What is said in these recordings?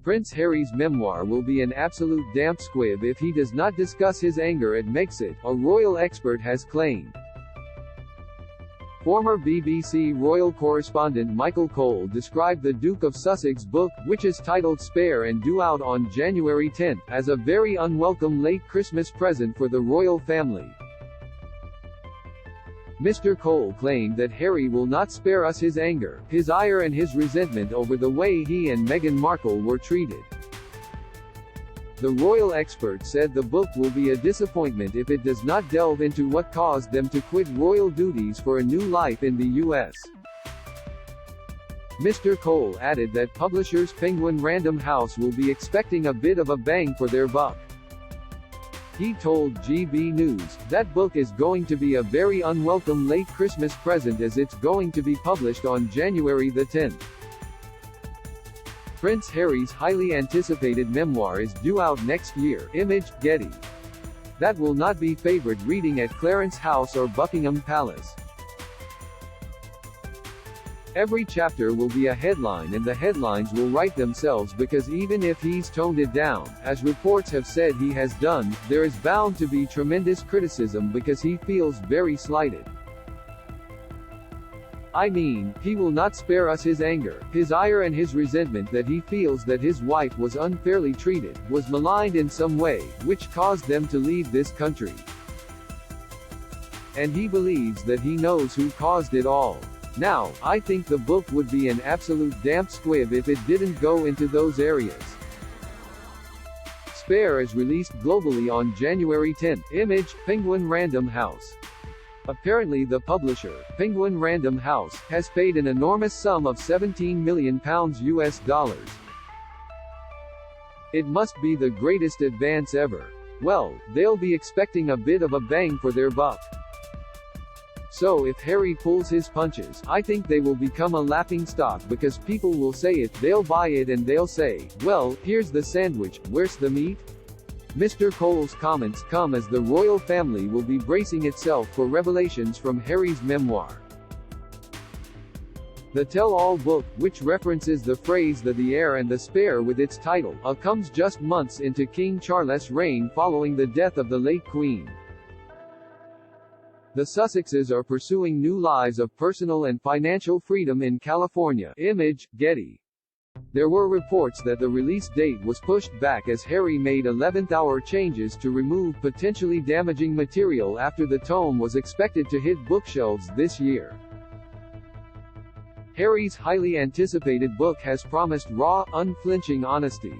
Prince Harry's memoir will be an absolute damp squib if he does not discuss his anger at Megxit, a royal expert has claimed. Former BBC royal correspondent Michael Cole described the Duke of Sussex book, which is titled Spare and Due out on January 10, as a very unwelcome late Christmas present for the royal family. Mr. Cole claimed that Harry will not spare us his anger, his ire and his resentment over the way he and Meghan Markle were treated. The royal expert said the book will be a disappointment if it does not delve into what caused them to quit royal duties for a new life in the U.S. Mr. Cole added that publishers Penguin Random House will be expecting a bit of a bang for their buck. He told GB News, "That book is going to be a very unwelcome late Christmas present as it's going to be published on January the 10th. Prince Harry's highly anticipated memoir is due out next year." Image, Getty. That will not be favorite reading at Clarence House or Buckingham Palace. Every chapter will be a headline and the headlines will write themselves because even if he's toned it down, as reports have said he has done, there is bound to be tremendous criticism because he feels very slighted. I mean, he will not spare us his anger, his ire and his resentment that he feels that his wife was unfairly treated, was maligned in some way, which caused them to leave this country. And he believes that he knows who caused it all. Now, I think the book would be an absolute damp squib if it didn't go into those areas. Spare is released globally on January 10. Image, Penguin Random House. Apparently the publisher, Penguin Random House, has paid an enormous sum of £17 million US. It must be the greatest advance ever. Well, they'll be expecting a bit of a bang for their buck. So if Harry pulls his punches, I think they will become a laughingstock because people will say it, they'll buy it and they'll say, well, here's the sandwich, where's the meat? Mr. Cole's comments come as the royal family will be bracing itself for revelations from Harry's memoir. The tell-all book, which references the phrase the heir and the spare with its title, comes just months into King Charles' reign following the death of the late Queen. The Sussexes are pursuing new lives of personal and financial freedom in California. Image, Getty. There were reports that the release date was pushed back as Harry made 11th-hour changes to remove potentially damaging material after the tome was expected to hit bookshelves this year. Harry's highly anticipated book has promised raw, unflinching honesty.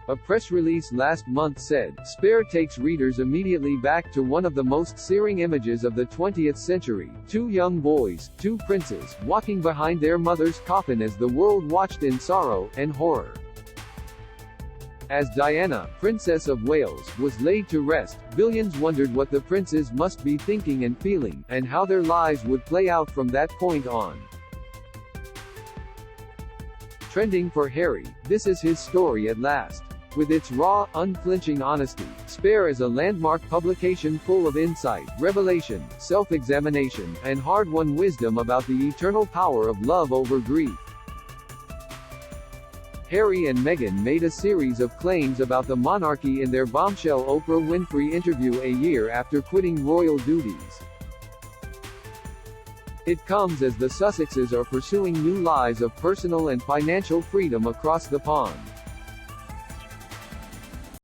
A press release last month said, Spare takes readers immediately back to one of the most searing images of the 20th century, two young boys, two princes, walking behind their mother's coffin as the world watched in sorrow and horror. As Diana, Princess of Wales, was laid to rest, billions wondered what the princes must be thinking and feeling, and how their lives would play out from that point on. Trending for Harry, this is his story at last. With its raw, unflinching honesty, Spare is a landmark publication full of insight, revelation, self-examination, and hard-won wisdom about the eternal power of love over grief. Harry and Meghan made a series of claims about the monarchy in their bombshell Oprah Winfrey interview a year after quitting royal duties. It comes as the Sussexes are pursuing new lives of personal and financial freedom across the pond.